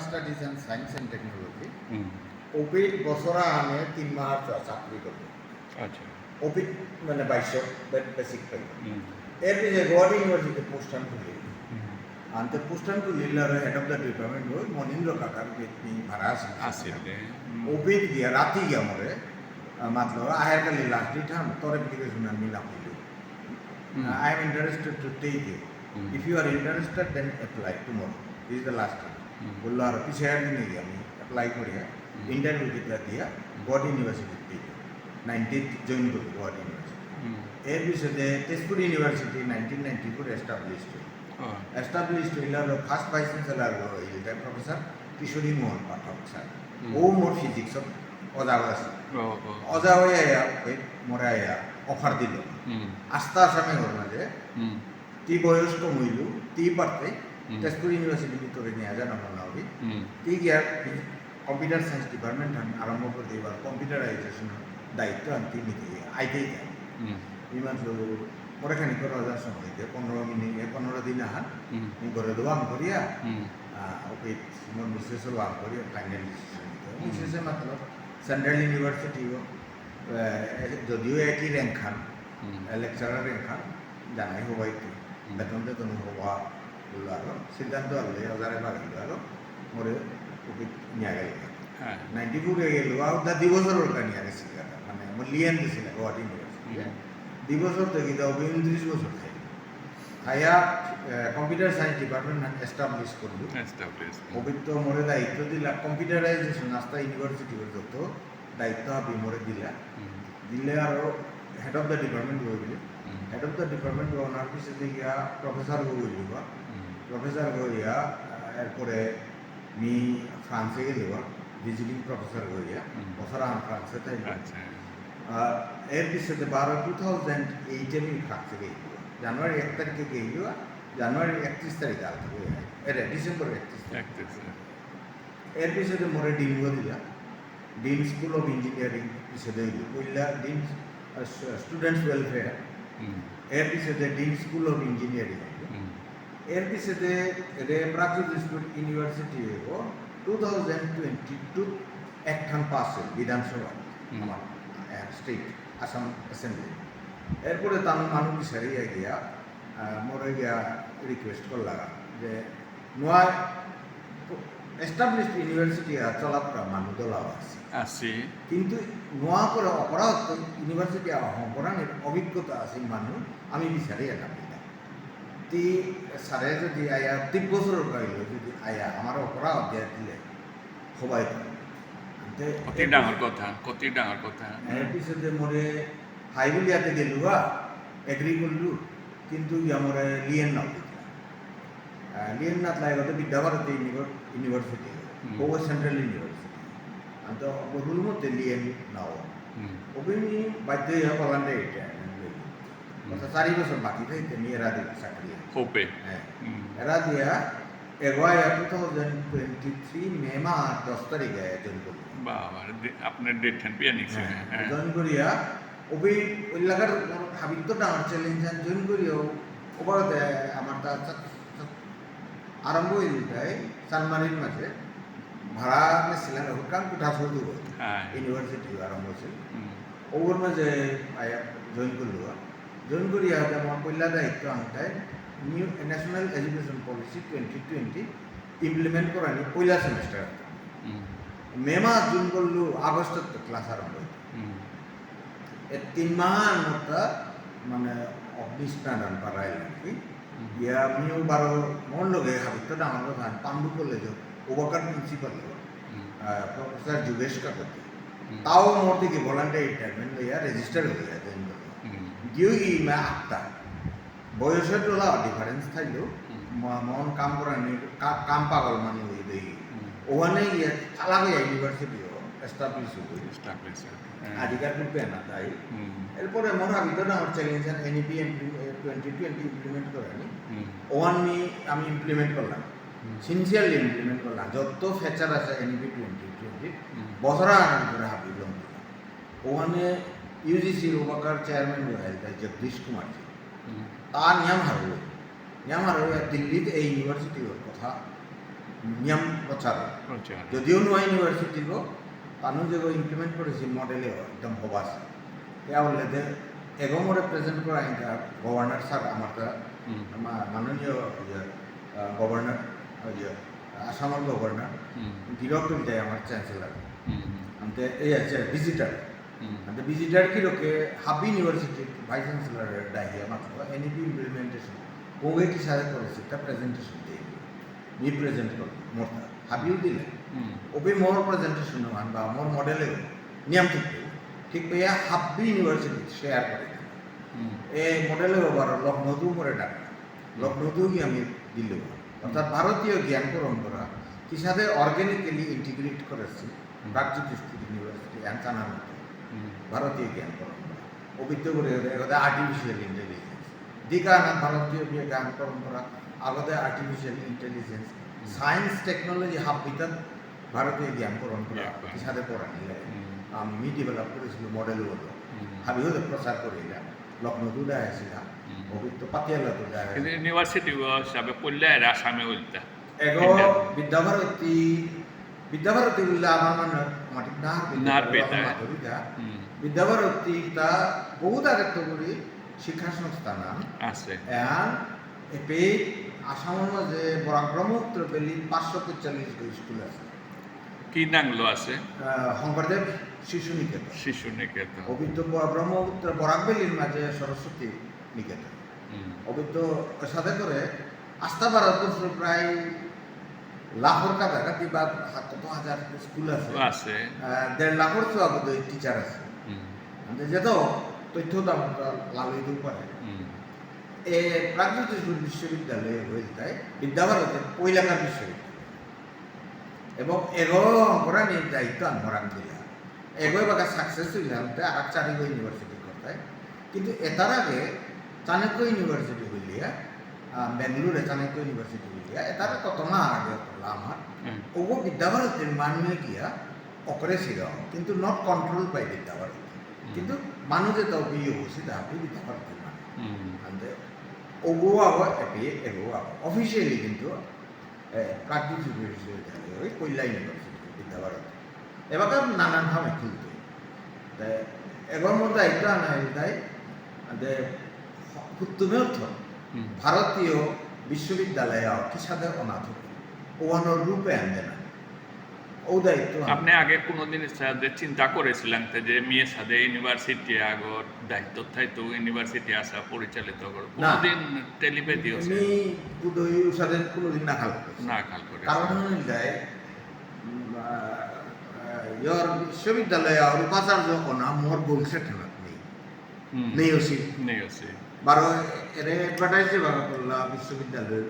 Studies and science and technology হুম, ওপিড বছরা আনে 3 মাস চাকরি করবে আচ্ছা ওপিড মানে 2200 বেসিক পাই হুম, এর পিছে গুয়াহাটি ইউনিভার্সিটি পোস্টান খুলি হুম, আনতে পোস্টান খুলিলার হেড অফ দ্য ডিপার্টমেন্ট হই মনীন্দ্র কাকার বেতনি ভাড়া আসলে ওপিড গিয়া রাতি গিয়া মরে মাত্র আহের কালি লাস্ট রিটার্ন তোর অ্যাপ্লিকেশন আমি না পেলি I am interested to take it. If you are interested, then apply tomorrow. This is the last time. বললো আর পিছিয়ে একদিন গিয়ে আমি অ্যাপ্লাই করিয়া ইন্টারভিউ দিয়া গুয়াহাটি ইউনিভার্সিটি 90th জয়েন করি গুয়াহাটি ইউনিভার্সিটি এর বিষয়ে তেজপুর ইউনিভার্সিটি 1994 এস্টাবলিশড হইলার ফার্স্ট ভাইস চ্যান্সেলর হইল প্রফেসর কিশোরী মোহন পাঠক স্যার ও মোর ফিজিক্সত অজা আছে অজা হয়ে আয়া মরে আয়া অফার দিল আস্তা আসামে ঘর মাঝে ती বয়স্ক মহিলু ती পারতে তেজপুর ইউনিভার্সিটি ভিতরে নিয়ে যান আমার নাওরি ती গিয়া কম্পিউটার সায়েন্স ডিপার্টমেন্ট আরম্ভ করতে এবার কম্পিউটারাইজেশনের দায়িত্ব আনতে নিতে আইতেই যায় ইমান পরে খানি করে হাজার সময় দিয়ে 15 দিন আহান ঘরে দোয়াম করিয়া ওকে মোর মিসেসও ওয়াম করিয়া ফাইনাল ডিসিশন নিতে মিসেসে মাত্র সেন্ট্রাল ইউনিভার্সিটি যদিও একই র্যাঙ্ক খান লেকচারার র্যাঙ্ক খান জানাই হবাই বেতন টেতন হওয়া বললো আরো সিদ্ধান্ত আনলে হাজারে বাড়িল আরো মরে ওকে নিয়ে গেল 94 গেল আর 2 বছরের ওটা নিয়ে গেছিল মানে আমার লিয়েন দিছিল গুয়াহাটি ইউনিভার্সিটি 2 বছর থেকে দাও 29 বছর খাই খাইয়া কম্পিউটার সায়েন্স ডিপার্টমেন্ট এস্টাবলিশ করলো অভিজ্ঞ মোরে দায়িত্ব দিলা কম্পিউটারাইজেশন আস্তা ইউনিভার্সিটির যত দায়িত্ব হবে মোরে দিলে আরো হেড অফ দ্য ডিপার্টমেন্ট হইলে হেড অফ দ্য ডিপার্টমেন্ট ওনার পিছনে গিয়া প্রফেসর হইল প্রফেসর হইয়া এরপরে মি ফ্রান্সে গেল ভিজিটিং প্রফেসর হইয়া বছর আম ফ্রান্সে তাই এর পিছনে 2008 আমি ফ্রান্সে গেল জানুয়ারি 1 তারিখে গেল জানুয়ারি 31 তারিখে আসবে ডিসেম্বর 31 এর পিছনে মোরে ডিনগো দিলা ডিন স্কুল অফ ইঞ্জিনিয়ারিং পিছনে কইলা ডিন স্টুডেন্টস ওয়েলফেয়ার এর পিছনে ডিন স্কুল অফ ইঞ্জিনিয়ারিং এর পিছনে প্রাগজ্যোতিষপুর ইউনিভার্সিটি 2022 একখান পাস হল বিধানসভা আমার স্টেট আসাম অ্যাসেম্বলি এরপরে তার মানুষ সারিয়া গিয়া মরে গিয়া রিকোয়েস্ট করলাম যে নয় এস্টাবলিশড ইউনিভার্সিটি চলাফেরা মানুষ দলাও আছে কিন্তু নোয়া করে অপরাধ ইউনিভার্সিটি অপরাধের অভিজ্ঞতা আছে মানুষ আমি বিচারি না তি সারে যদি আয়া 3 বছরের গাইল যদি আয়া আমার অপরাধ দিয়া দিলে সবাই কত ডাঙর কথা এর পিছনে মরে হাইবুলিয়াতে গেলুয়া এগ্রি করলু কিন্তু মরে লিয়েন নাও লিয়েন নাথ লাইগতে বিদ্যাভারতী ইউনিভার্সিটি ও সেন্ট্রাল ইউনিভার্সিটি তো বদুল মতে লিয়েন নাও ওবিনি বাধ্য হয়ে পালান্ডে এটা 4 বছর বাকি থাকে মেয়েরা দিল চাকরি হোপে এরা দিয়া এগোয়া 2023 মে মাস 10 তারিখে জয়েন করল বাবা আপনার ডেট ঠান পিয়া নিছে জয়েন করিয়া ওই এলাকার হাবিত তো ডাঙর চ্যালেঞ্জ জয়েন করিও ওপরতে আমার আরম্ভ হয়ে যায় সানমারির মাঝে ভাড়া নিয়েছিলেন ওখান কোঠা ফুল দিব ইউনিভার্সিটি আরম্ভ হয়েছিল ওর মাঝে জয়েন করলো জয়েন করিয়া আমার পয়লা দায়িত্ব আনটায় new national education policy 2020 implement করা নি পয়লা সেমিস্টার মে মাস জুন করলো আগস্টত ক্লাস আরম্ভ হইত 3 মাস মতো মানে অগ্নিস্নান পারাই নাকি ইয়া আমিও 12 মন লগে হাবিত ডাঙর কথা পান্ডু কলেজ ওভারকার প্রিন্সিপাল প্রফেসর যোগেশ কাকতি তাও মোর থেকে ভলান্টারি রিটায়ারমেন্ট লইয়া রেজিস্টার হয়ে যায় জয়েন করলো গিয়ে মা আটটা বয়সের তোলা ডিফারেন্স থাকলেও মন কাম করানি কাম পাগল মানে ওই দেখি ওখানে গিয়ে চালাবে ইউনিভার্সিটিও এস্টাবলিশ আধিকার করবে না তাই এরপরে মনে ভাবিত না আমার চ্যালেঞ্জ এনইপি 2020 ইমপ্লিমেন্ট করেনি ওয়ান আমি ইমপ্লিমেন্ট করলাম সিনসিয়ারলি ইমপ্লিমেন্ট করলাম যত ফেচার আছে এনইপি 2020 বছর আগে করে ভাবিলাম ওখানে ইউজিসির ওবাকার চেয়ারম্যান হয়ে জগদীশ কুমার তার নিয়ম হারবে দিল্লিতে এই ইউনিভার্সিটির কথা নিয়ম প্ৰচাৰ প্রচার যদিও নোৱা ইউনিভাৰ্চিটি তানো যে ইমপ্লিমেণ্ট কৰিছে মডেলে একদম হবাস এয়া বললে এগমরে প্রেজেন্ট করা গভর্নর স্যার আমার মাননীয় গভর্নর আসামের গভর্নর ডিরেক্টর যায় আমার চ্যান্সেলর আনতে এই আছে ভিজিটার আনতে ভিজিটার কি রকে হাবি ইউনিভার্সিটি ভাইস চ্যান্সেলর ডাইয়া মাত্র এনইপি ইমপ্লিমেন্টেশন ওগে কি সাথে করেছে তা প্রেজেন্টেশন দিয়ে নি প্রেজেন্ট করো মোরটা হাবিও দিলে ওবে মোর প্রেজেন্টেশন মান বা মোর মডেলে নিয়ম ঠিক পেয়া হাবি ইউনিভার্সিটি শেয়ার করে এই মডেলের ওভার লখনৌ করে ডাকা লখনৌ কি আমি দিল অর্থাৎ ভারতীয় জ্ঞান পরম্পরা কি সাথে অর্গানিক্যালি ইন্টিগ্রেট করেছে প্রাগজ্যোতিষ ইউনিভার্সিটি অ্যান্সানার মতো ভারতীয় জ্ঞান পরম্পরা অভিজ্ঞ করে আর্টিফিশিয়াল ইন্টেলিজেন্স দিকা না ভারতীয় জ্ঞান পরম্পরা আগতে artificial intelligence science technology habitat ভারতীয় জ্ঞান পরম্পরা কি সাথে পড়া নিলে আমি ডেভেলপ করেছিল মডেল হলো হাবিও প্রচার করিলাম লখনৌ দেয় আসছিলাম অভিজ্ঞ পাতিয়ালা তো দেয় কিন্তু ইউনিভার্সিটি হিসাবে পড়লে আর আসামে বলতে এগো বিদ্যাভারতী বললে আমার মানে মাটি নার পেতা বিদ্যাভারতী তা বহুত আগে তো করি শিক্ষা সংস্থা নাম আছে এন এপে আসামের মাঝে ব্রহ্মপুত্র বেলি 543 স্কুল আছে কি নাংলো আছে শংকৰদেৱ শিশু নিকেতন শিশু নিকেতন অভিজ্ঞ ব্রহ্মপুত্র বরাকবেলির মাঝে সরস্বতী নিকেতন অভিজ্ঞ সাথে করে আস্থা ভারতবর্ষ প্রায় লাখর কাছাকাছি বা কত হাজার স্কুল আছে আছে 1.5 লাখর ছোট টিচার আছে যেহেতু তথ্য দাম লালই দিতে পারে এই প্রাগজ্যোতিষ বিশ্ববিদ্যালয় হয়ে যায় বিদ্যাভারতের পয়লাকার বিশ্ববিদ্যালয় এবং এগো অঙ্করানির দায়িত্ব আনমরান দিলা এগোয় বাগা সাকসেস হইলাম আর চারিগো ইউনিভার্সিটি করতে কিন্তু এটার আগে চাণক্য ইউনিভার্সিটি হইলিয়া বেঙ্গলুরে চাণক্য ইউনিভার্সিটি হইলিয়া এটার কত না আগে করলাম আমার ওগো বিদ্যাভারতের মানুষে গিয়া অকরে ছিল কিন্তু নট কন্ট্রোল বাই বিদ্যাভারতী কিন্তু মানুষে তো বিয়ে হয়েছে তাহাপি বিদ্যাভারতের মানুষ আনতে ওগো আগো এপি এগো আগো অফিসিয়ালি কিন্তু প্রাগজ্যোতিষ বিশ্ববিদ্যালয় ওই কৈলা ইউনিভার্সিটি বিদ্যাভারতী এবার নানানভাবে খুলতে এবার মোর দায়িত্ব আনা তাই তুমি অর্থ ভারতীয় বিশ্ববিদ্যালয় কি সাথে অনাথ ওয়ানোর রূপে আনবে না ও দায়িত্ব আপনি আগে কোনোদিন চিন্তা করেছিলেন যে মেয়ের সাথে ইউনিভার্সিটি আগর দায়িত্ব থাইতো ইউনিভার্সিটি আসা পরিচালিত করো কোনোদিন টেলিপ্যাথি আছে আমি বুধই সাথে কোনোদিন না খাল করে কারণ যায় ইয়ার বিশ্ববিদ্যালয় আর উপাচার্য কোনা মোর গোল সেটেলমেন্ট নেই আছে বারো এর অ্যাডভার্টাইজে ভাগ করলা বিশ্ববিদ্যালয়ের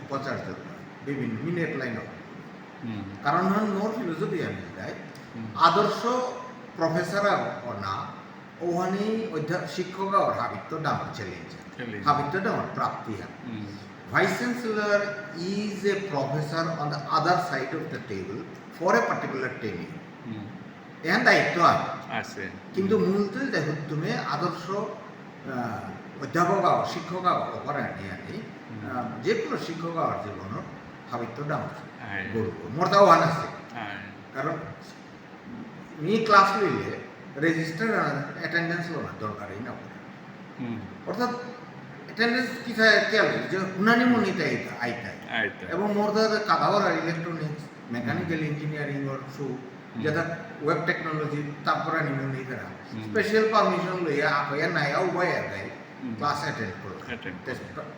উপাচার্য বিভিন্ন মিনেট লাইন কারণ মোর ফিলোসফি আমি যাই আদর্শ প্রফেসর না ওখানে শিক্ষক আর হাবিত্য ডাঙর চ্যালেঞ্জ হাবিত্য ডাঙর প্রাপ্তি হয় Vice Chancellor is a professor on the other side of the table for a particular training. এখান দায়িত্ব আছে কিন্তু মূলত দেখো তুমি আদর্শ অধ্যাপক শিক্ষক অপরা নিয়ে আনি যে কোনো শিক্ষক জীবনের হাবিত্য ডাঙর গরু মোরটাও ওয়ান আছে কারণ মি ক্লাস লইলে রেজিস্টার অ্যাটেন্ডেন্স লোনা দরকারই না অর্থাৎ অ্যাটেন্ডেন্স কি কেল যে হুনানি মনিতে আইতা এবং মোর কাদাওয়ার ইলেকট্রনিক্স মেকানিক্যাল ইঞ্জিনিয়ারিং ওর সু যেটা ওয়েব টেকনোলজি তারপরে নিমনি করা স্পেশাল পারমিশন লইয়া আপয়া নাই উভয় দেয় ক্লাস অ্যাটেন্ড করো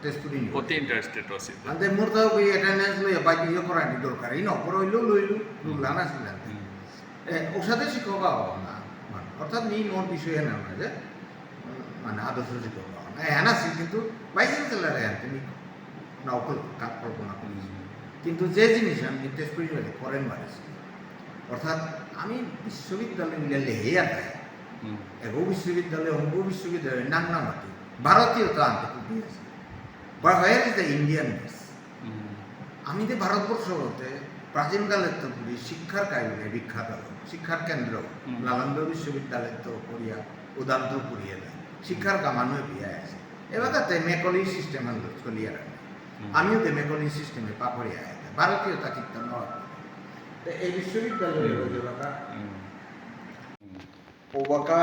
টেস্ট দিন কত ইন্টারেস্টেড আছে আন্তে মোর তো ওই অ্যাটেন্ডেন্স লইয়া বাইক ইয়ে করা নি দরকারই না পড়ইলো লইলো রুলান আছিল ওর সাথে শিক্ষক না অর্থাৎ নি মোর বিষয়ে না যে মানে আদর্শ শিক্ষক হ্যাঁ আছে কিন্তু ভাইস চ্যান্সেলর তুমি নকল কল্পনা করি কিন্তু যে জিনিস আমি টেস্ট করেন বাড়িছি অর্থাৎ আমি বিশ্ববিদ্যালয় মিলে লেহে আদায় এগো বিশ্ববিদ্যালয় অঙ্গ বিশ্ববিদ্যালয় নাংনামাতি ভারতীয়তা আনতে খুবই আছে বা হোয়ার ইজ দ্য ইন্ডিয়াননেস আমি যে ভারতবর্ষ হতে প্রাচীনকালের তো পুরী শিক্ষার কাহিনী বিখ্যাত শিক্ষার কেন্দ্র নালন্দা বিশ্ববিদ্যালয় তো করিয়া উদান্ত করিয়া দেয় শিক্ষার কামানো বিয়ে আছে এবার তাতে মেকলি সিস্টেম চলিয়া রাখে আমিও তো মেকলি সিস্টেমে পাকড়িয়া ভারতীয়তা কিন্তু নয় তো এই বিশ্ববিদ্যালয়ের ওবাকা ওবাকা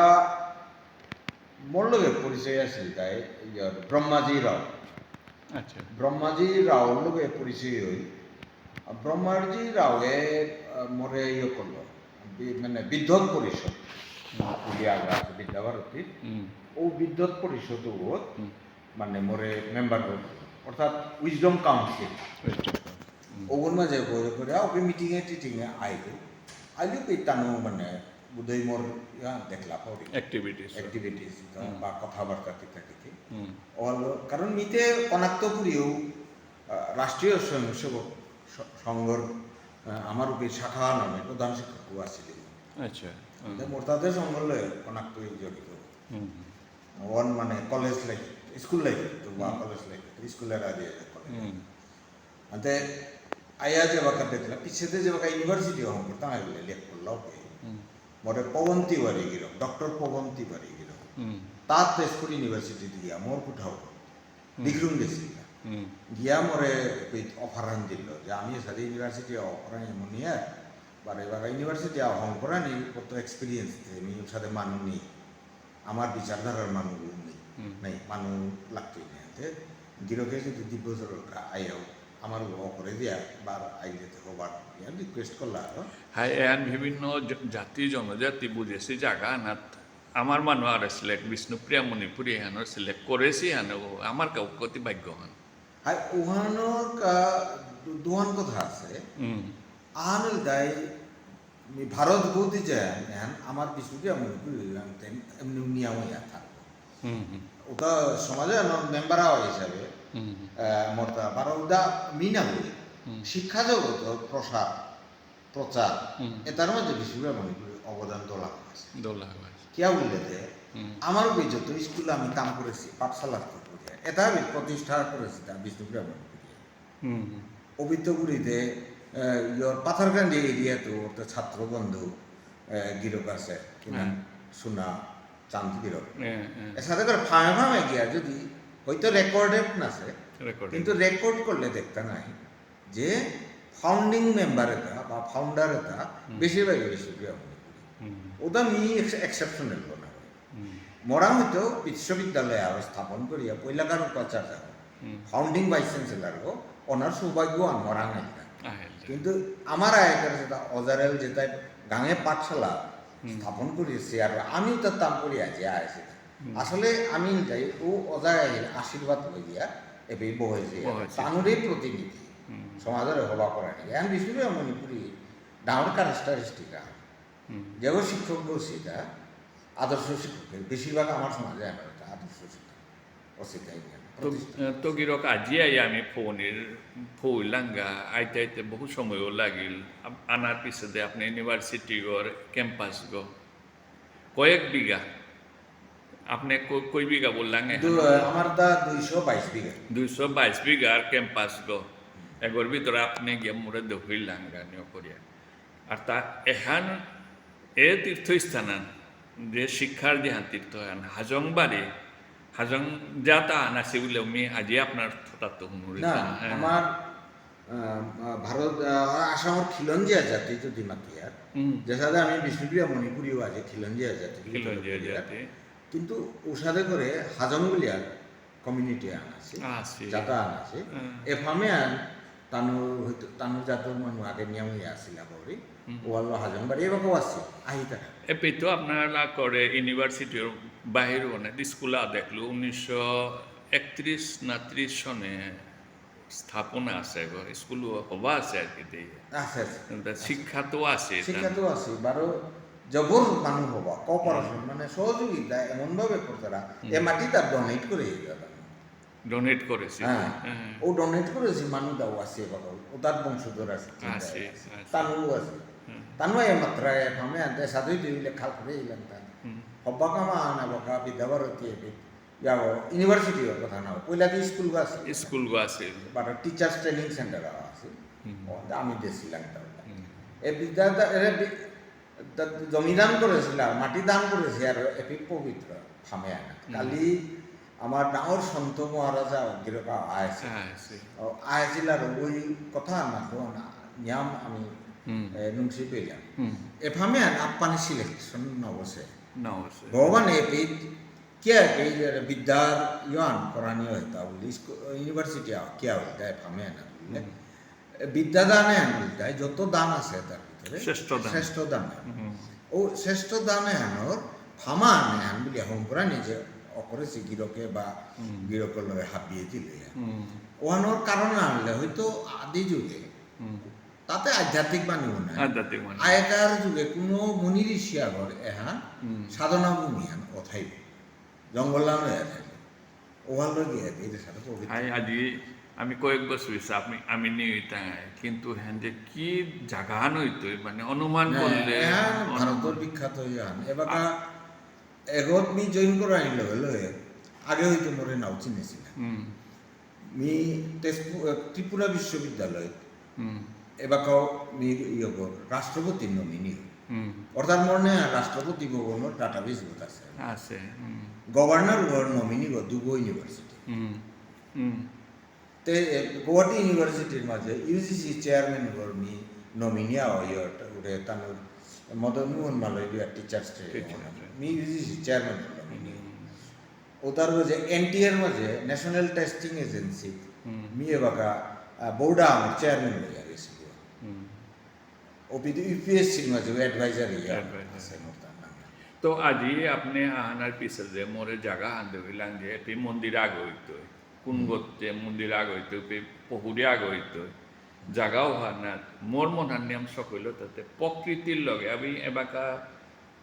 মোর লগে পরিচয় আছে তাই ব্রহ্মাজি রাও আচ্ছা ব্রহ্মাজি রাওর লগে পরিচয় হই ব্রহ্মাজি রাওয়ে মোরে করলো মানে বিদ্যুৎ পরিষদ পুলিয়াগা আছে বিদ্যাভারতী ও বিদ্যুৎ পরিষদ মানে মোরে মেম্বার অর্থাৎ উইজডম কাউন্সিল ওগুন মাঝে বলে করে ওকে মিটিংয়ে টিটিংয়ে আইলো তানো মানে বুধই মোর দেখলা পারি অ্যাক্টিভিটিস বা কথাবার্তা থেকে কারণ মিতে কনাক্তপুরীও রাষ্ট্রীয় স্বয়ংসেবক সংঘর আমার উপরে শাখা নামে প্রধান শিক্ষক আসছিলেন আচ্ছা মোরতাদের সংঘলে কনাক্ত জড়িত ওয়ান মানে কলেজ লাইফ স্কুল লাইফ বা কলেজ লাইফ স্কুলের আগে ಅಂತೆ ಆಯಾಜ ಬಕತ್ತಿಲ್ಲ ಪಿಚ್ಚದೆ ಜಬಕ ಯೂನಿವರ್ಸಿಟಿ ಹೋಗ್ಬಿಡ್ತಾ ಆಗಲಿ ಲೆಕ್ಕಲ್ಲ ಓಕೆ ಮೊರೆ ಪವಂತಿ ವರೆಗಿರೋ ಡಾಕ್ಟರ್ ಪವಂತಿ ವರೆಗಿರೋ ತಾತ ಸ್ಕೂಲ್ ಯೂನಿವರ್ಸಿಟಿ দিয়া মোর কোথাও ডিগ্রুম গেছিল গিয়া মোরে অফারান দিল যে আমি সাথে ইউনিভার্সিটি অফারান এমনিয়া বারে বারে ইউনিভার্সিটি হং করানি কত এক্সপিরিয়েন্স আমি সাথে মানুষ নেই আমার বিচারধারার মানুষ নেই নাই মানুষ লাগতেই নেই গিরোকে যদি দিব্যজর আয়াও আমার করে দিয়া বার আইলে থেকে বার রিকোয়েস্ট করলা হ্যাঁ এন বিভিন্ন জাতি জনজাতি বুঝেছি জায়গা না আমার মানুষ আর সিলেক্ট বিষ্ণুপ্রিয়া মণিপুরি হেন সিলেক্ট করেছি হেন আমার কাউ কতি ভাগ্য হন হ্যাঁ ওহানোর দুহান কথা আছে আনল দাই ভারত বৌদি যে আমার বিষ্ণুপ্রিয়া মণিপুরি এমনি নিয়ম থাকবো ওটা সমাজে মেম্বার হিসাবে মর্তা বারোদা মিনা বলি শিক্ষা জগত প্রচার এটার মধ্যে বিষ্ণুপ্রিয়া মণিপুরি অবদান দোলা কিয়া বললে যে আমার যত স্কুলে আমি কাম করেছি পাঠশালা এটা আমি প্রতিষ্ঠা করেছি তা বিষ্ণুপ্রিয়া মণিপুরি অবিদ্যপুরীতে পাথারকান্দি এরিয়াতে ওর ছাত্র বন্ধু গিরক আছে কিনা সোনা চাঁদ গিরক এর সাথে করে ফাঁমে ফাঁমে গিয়া যদি হয়তো রেকর্ডেড আছে কিন্তু রেকর্ড করলে দেখতে নাই যে ফাউন্ডিং মেম্বার এটা বা ফাউন্ডার এটা বেশিরভাগই বিশ্ববিদ্যালয় ওটা মি এক্সেপশনাল না মরা হয়তো বিশ্ববিদ্যালয়ে আরো স্থাপন করিয়া পয়লাকার প্রচার যাব ফাউন্ডিং ভাইস চ্যান্সেলার গো ওনার সৌভাগ্য মরা নাই কিন্তু আমার আয়কার যেটা অজারেল যেটা গাঙে পাঠশালা স্থাপন করিয়েছে আর আমি তার তাম করিয়া যে আয়েছে আসলে আমি যাই ও অজায় আশীর্বাদ লইয়া এবার বহেছে তানুরই প্রতিনিধি সমাজের হবা করা নিয়ে এখন বিষ্ণুপ্রিয়া মণিপুরি ডাঙর ক্যারেক্টারিস্টিক যেগো শিক্ষক সেটা আদর্শ শিক্ষকের বেশিরভাগ আমার সমাজে একটা আদর্শ শিক্ষক অসিতাই তো গিরক আজি আই আমি ফৌলাঙ্গা আইতে আইতে বহু সময়ও লাগিল আনার পিছনে আপনি ইউনিভার্সিটি গর ক্যাম্পাস গো কয়েক বিঘা আপনি কই বিঘা বললেন আমার দা 222 বিঘা 222 বিঘার ক্যাম্পাস গো এগর ভিতরে আপনি গিয়ে মোরে দহিলাম গানিও করিয়া আর তা এখান এ তীর্থস্থান যে শিক্ষার দিহান তীর্থ হাজং বাড়ি হাজং যাতা আনাসি বলে আমি আজি আপনার থতাতো হুনুরি না আমার ভারত আসামের খিলঞ্জিয়া জাতি যদি মাতিয়ার যেসাদে আমি বিষ্ণুপ্রিয়া মণিপুরিও আছে খিলঞ্জিয়া জাতি কিন্তু ওসাদে করে হাজং বলিয়ার কমিউনিটি আনাছে যাতা আনাছে এফামে আন তানু জাতৰ মানুহ আগে নিয়ম আছিল বৰি ওয়াল হাজং বাড়ি এবাকও আছে আহি থাকে এপি তো আপনারা করে ইউনিভার্সিটির বাহির মানে স্কুলা দেখলো 1931 না 30 সনে স্থাপনা আছে স্কুল হবা আছে আর কি আছে শিক্ষা তো আছে বারো জবর মানুষ হবা কোঅপারেশন মানে সহযোগিতা এমনভাবে করতারা এ মাটি তার ডোনেট করেছে ও ডোনেট করেছে মানুষ দাও আছে বাবা ও তার বংশধর আছে তানু আছে তানু এ মাত্রা এখানে আনতে সাধুই দিলে খাল করে ইলাম তান হবা কামা আনা বাকা বিদ্যাভারতী যাও ইউনিভার্সিটির কথা না পয়লা দি স্কুল আছে বাট টিচার্স ট্রেনিং সেন্টার আছে আমি দেছিলাম এ জমি দান করেছিল মাটি দান করেছে আর এপি পবিত্র ফামে আনা কালি আমাৰ ডাঙৰ সন্ত মহাৰাজা গিৰকা আছে আছিল আৰু ওই কথা নাকো নিয়ম আমি নুংসি পেলাম এফামে আপানি সিলেকশন নবসে ভগবান এপিত क्या विद्यार यान करानी होता बोली इसको यूनिवर्सिटी क्या होता है फामे ना बोले विद्यादान है बोलता है जो तो दान আছে তার ভিতরে শ্রেষ্ঠ দান ও শ্রেষ্ঠ দান হ্যানোর ফামা হ্যান বলি হোম করানি যে অকরেছি গিরকে বা গিরকর লগে হাবিয়ে দিলে ওহানোর কারণ আনলে হয়তো আদি যুগে তাতে আধ্যাত্মিক মানিব না আগেকার যুগে কোনো মুনি ঋষি আগর এহান সাধনা ভূমি হান অথাইব জঙ্গলাম হয়ে থাকে ওভালো গিয়ে এদের সাথে আজি আমি কয়েক বছর হয়েছে আমি নিয়ে কিন্তু হ্যাঁ যে কি জাগান হইতো মানে অনুমান করলে ভারতের বিখ্যাত ইয়ান এবার এগত মি জয়েন করে আনিল হলো আগে হইতো মোরে নাও চিনেছিল মি তেজপুর ত্রিপুরা বিশ্ববিদ্যালয় এবাকাও মি রাষ্ট্রপতি নমিনি অর্থাৎ মনে রাষ্ট্রপতি ভবনের ডাটাবেস আছে আছে গভর্নর ওর নমিনি গো দুগো ইউনিভার্সিটি তে গুয়াহাটি ইউনিভার্সিটির মাঝে ইউজিসি চেয়ারম্যান ওর মি নমিনিয়া হয় ওরে তানোর মদন মোহন মালয় টিচার্স মি ইউজিসি চেয়ারম্যান নমিনি ও তার মাঝে এনটিআর মাঝে ন্যাশনাল টেস্টিং এজেন্সি মি এবাকা বোর্ডা আমার চেয়ারম্যান হয়ে গেছিল ওপিডি ইউপিএসসির মাঝে অ্যাডভাইজার আছে তো আজি আপনি আহানার পিছে যে মোরে জায়গা আনতে হইলাম যে এটি মন্দির আগে হইতো কোন গোত্রে মন্দির আগে হইতো পহুরি আগে হইতো জায়গাও হয় না মোর মনার নিয়ম সকল তাতে প্রকৃতির লগে আমি এবাকা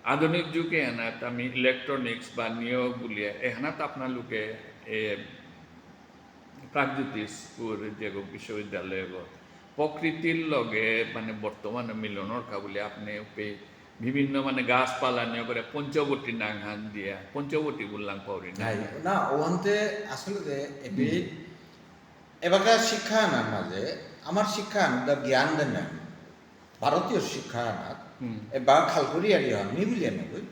আধুনিক যুগে এনাত আমি ইলেকট্রনিক্স বা নিয়োগ বুলিয়ে এহানাত আপনার লোকে প্রাগজ্যোতিষপুর যে বিশ্ববিদ্যালয় প্রকৃতির লগে মানে বর্তমানে মিলনের কাবুলে আপনি বিভিন্ন মানে গাছপালা নিয়ে করে পঞ্চবটী নাঘান দিয়া পঞ্চবটী বললাম পারি না ওখানতে আসলে এবারকার শিক্ষা আনার মাঝে আমার শিক্ষা আনার জ্ঞান দেন ভারতীয় শিক্ষা আনার এবার খালকরি আর নি বুলিয়ে নেবই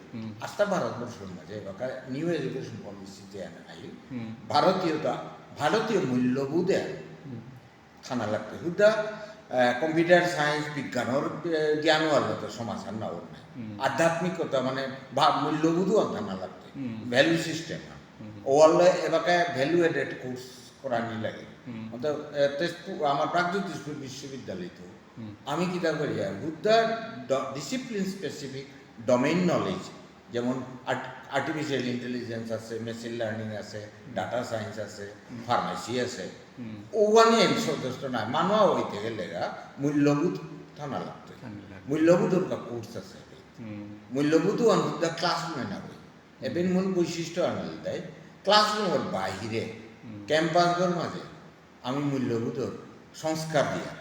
আস্তা ভারতবর্ষের মাঝে এবার নিউ এডুকেশন পলিসিতে আই ভারতীয় মূল্যবোধে খানা লাগতে হুদা কম্পিউটার সায়েন্স বিজ্ঞানের জ্ঞানও আল্লাহ সমাধান না ওর নাই আধ্যাত্মিকতা মানে মূল্যবোধও আনা লাগতে ভ্যালু সিস্টেম ও আল্লাহ এবাকে ভ্যালু এডেড কোর্স করানি লাগে তেজপুর আমার প্রাগজ্যোতিষপুর বিশ্ববিদ্যালয় তো আমি কিতা করি হুদা ডিসিপ্লিন স্পেসিফিক ডোমেইন নলেজ যেমন আর্টিফিশিয়াল ইন্টেলিজেন্স আছে মেশিন লার্নিং আছে ডাটা সায়েন্স আছে ফার্মেসি আছে ওখানে যথেষ্ট নাই মানুষ হইতে গেলে মূল্যবোধ থানা লাগতো মূল্যবোধের কোর্স আছে মূল্যবোধও আনতে ক্লাসরুমে না হই এবার মূল বৈশিষ্ট্য আনলে দেয় ক্লাসরুমের বাহিরে ক্যাম্পাসের মাঝে আমি মূল্যবোধের সংস্কার দিয়া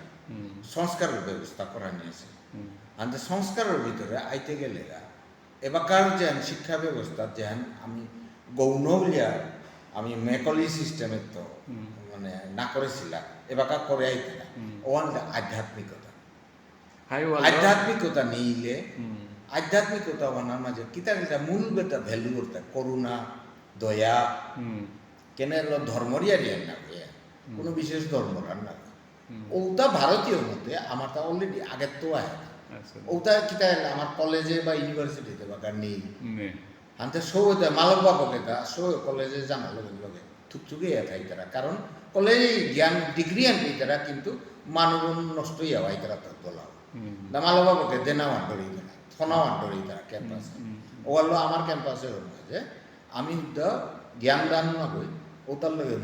সংস্কারের ব্যবস্থা করা নিয়েছে আর সংস্কারের ভিতরে আইতে গেলে এবারকার যেন শিক্ষা ব্যবস্থা যেন আমি গৌণ বলিয়া আমি মেকলি সিস্টেমের তো মানে না করেছিলাম এবারকার করে আইতে না ওখান আধ্যাত্মিকতা নিলে আধ্যাত্মিকতা ওনার মাঝে কিতা কিতা মূল বেটা ভ্যালু করতে করুণা দয়া কেন ধর্মরিয়ারিয়ার না হয়ে কোনো বিশেষ ধর্ম না ওটা ভারতীয় মধ্যে আমার তা অলরেডি আগের তো আয় ওটা কিতা আমার কলেজে বা ইউনিভার্সিটিতে বা নেই আনতে সৌতে মালক বাবকে সৌ কলেজে জানা লগে লগে থুকথুকে থাই তারা কারণ কলেজে জ্ঞান ডিগ্রি আনবি তারা কিন্তু মানব নষ্ট হওয়াই তারা তো বলা না মালক বাবকে দেনা আন্ডরি তারা থনা আন্ডরি তারা ক্যাম্পাসে ও হলো আমার ক্যাম্পাসে হল যে আমি জ্ঞান দান না হই ওটার লগে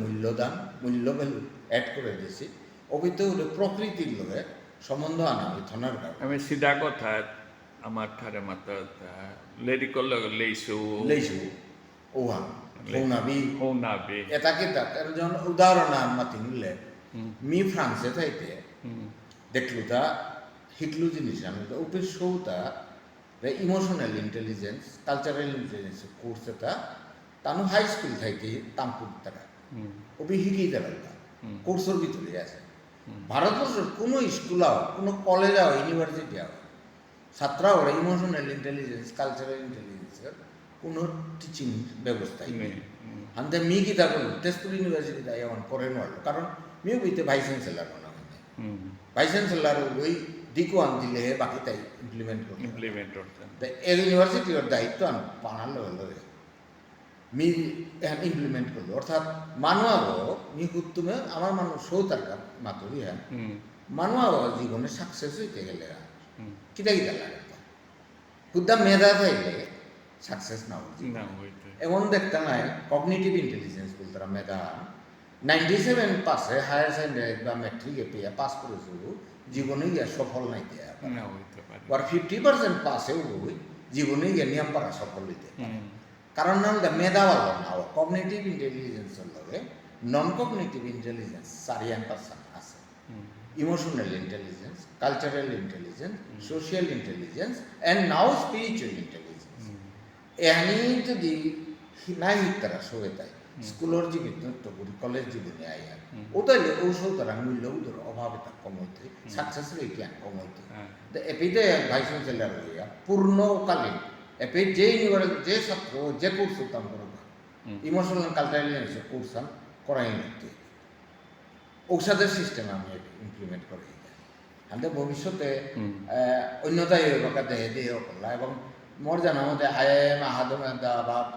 মূল্য ভ্যালু অ্যাড করে দিয়েছি অভিত হলে প্রকৃতির লগে সম্বন্ধ আনা হয় থনার কারণে আমি সিধা কথা আমার ঠারে মাত্র লেডিকল লেইসু ওহা হৌনাবি এটাকে তার যখন উদাহরণ মাতি নিলে মি ফ্রান্সে থাইতে দেখলু তা শিখলু জিনিস আমি ওপে সৌতা emotional intelligence cultural intelligence course এটা তানু হাই স্কুল থাইতে তামপুর তারা ওপে শিখি তারা কোর্সের ভিতরে আছে ভারতবর্ষের কোনো স্কুলাও কোনো কলেজাও ইউনিভার্সিটিও ছাত্রা ওরা ইমোশনাল ইন্টেলিজেন্স কালচারাল ইন্টেলিজেন্সের কোনো টিচিং ব্যবস্থাই নেই Ante mi kita pun Tezpur University da yawan koren walu. Karon mi uite vice chancellor kona. Vice chancellor ওই দিকো আনদিলে বাকি তাই ইমপ্লিমেন্ট করতে ইমপ্লিমেন্ট করতেন এই ইউনিভার্সিটির দায়িত্ব পানালো হলো মি এখন ইমপ্লিমেন্ট করলো অর্থাৎ মানুয়াবো মি হুত্তুমে আমার মানুষ সৌতার মাতুরি হ্যাঁ মানুয়াবো জীবনে সাকসেস হইতে গেলে কিতা কিতা লাগে হুদ্দা মেধা থাইলে সাকসেস না হইতে না হইতে এমন দেখতে নাই কগনিটিভ ইন্টেলিজেন্স বলতে মেধা 97 পাসে হায়ার সেকেন্ডারি বা ম্যাট্রিকে পেয়ে পাস করেছিল জীবনে গিয়া সফল নাই দেয়া না হইতে পারে আর 50% পাসেও হই জীবনে গিয়া নিয়ম পারা সফল হইতে কারণ নাম মেধাওয়ালা না কগনিটিভ ইন্টেলিজেন্সের লগে নন কগনিটিভ ইন্টেলিজেন্স 4% আছে emotional intelligence cultural intelligence social intelligence and now spiritual intelligence এহানি যদি নাই তারা সবে তাই স্কুলের জীবনে তো করি কলেজ জীবনে আইয়া ওটাইলে ঔষধ তারা মূল্য উদর অভাবে তা কম হইতে সাকসেস রেট কম হইতে এপিতে ভাইস চ্যান্সেলর হইয়া পূর্ণকালীন এপি যে ইউনিভার্সিটি যে ছাত্র যে কোর্স হতাম করব ইমোশনাল কালচারাল কোর্স করাই নিতে ঔষধের সিস্টেম আমি ইমপ্লিমেন্ট করি আমাদের ভবিষ্যতে অন্যতাই বাঁকা দেহে দেহ করলা এবং মোর জানা মতে আইএম আহাদমাদাবাদ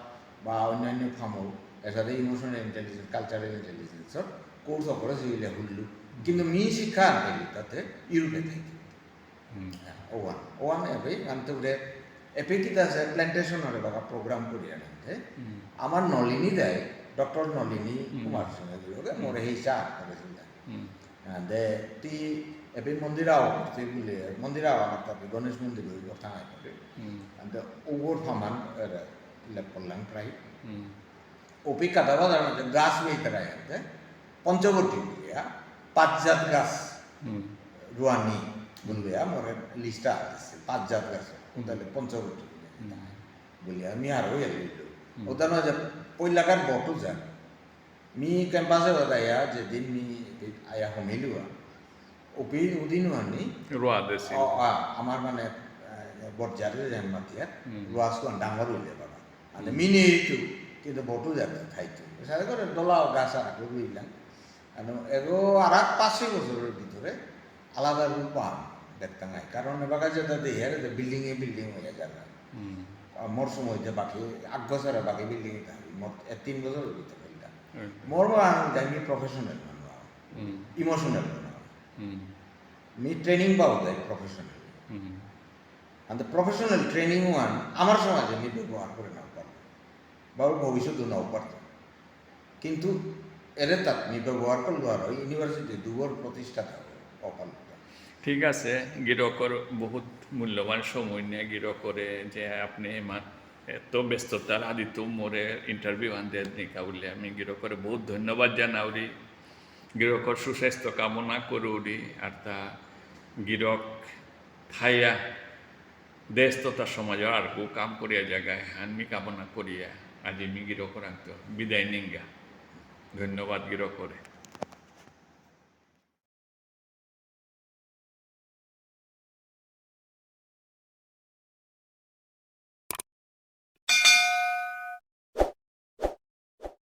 বা অন্যান্য ফার্মও এর সাথে ইমোশনাল ইন্টেলিজেন্স কালচারাল ইন্টেলিজেন্সর কোর্স করে সেগুলো হুল্লু কিন্তু মি শিক্ষা আনতে তাতে ইউরোপে থাকি ওয়ান এবে আনতে উঠে এপে কিতা আছে প্ল্যান্টেশনের বাঁকা প্রোগ্রাম করি আনতে আমার নলিনী দেয় ডক্টর নলিনী কুমার সঙ্গে মোর হিসা করেছিল দে তি এপে মন্দিরাও করতে বলে মন্দিরাও আমার তাকে গণেশ মন্দির ওই কথা নাই করে ওর ফামান লেপ করলাম প্রায় ওপি কাটা বাজার মধ্যে গাছ মেয়ে তারা আনতে পঞ্চবর্তী বলিয়া 5 জাত গাছ রুয়ানি বললিয়া মোর লিস্টটা আছে 5 জাত গাছ তাহলে পঞ্চবর্তী বলিয়া আমি আরও এলো ওটা না যে পয়লাকার বটু যান মি ক্যাম্পাসে বাদাইয়া যেদিন মি আয়া হমিলুয়া ওপি ওদিন আনি রোয়া দেশে আমার মানে বরজারে যেন মাতিয়া রোয়াসু ডাঙর হইলে বাবা মানে মিনি এইটু কিন্তু বটু যাতে খাইতো সাথে করে দলাও গাছ আর আগে বুঝলাম এগো আর 5-6 বছরের ভিতরে আলাদা রূপ পান দেখতে নাই কারণ এবার যেটা দেখে বিল্ডিং হয়ে যাবে মোর সময় যে বাকি 8 বছরের বাকি বিল্ডিং থাকি মোট 3 বছরের ভিতরে মোর আমি প্রফেশনাল ইমোশনাল মি ট্রেনিং পাও দেয় professional and the professional training one আমার সমাজে মি ব্যবহার করে নাও পারবো বা ভবিষ্যতে নাও পারতো কিন্তু এর তাত মি ব্যবহার করলো আর ইউনিভার্সিটি দুবর প্রতিষ্ঠাতা অপাল ঠিক আছে গিরকর বহুত মূল্যবান সময় নিয়ে গিরকরে যে আপনি এত ব্যস্ততার আদিত্য মোরে ইন্টারভিউ আনতে নিকা বললে আমি গিরকরে বহুত ধন্যবাদ জানাউরি গিরকর সুস্বাস্থ্য কামনা করুরি আর তা গিরক থাইয়া দেশ তথা সমাজ আর কো কাম করিয়া জায়গায় হানমি কামনা করিয়া আজি মি গিরকর আনতে বিদায় নিঙ্গা ধন্যবাদ গিরকরে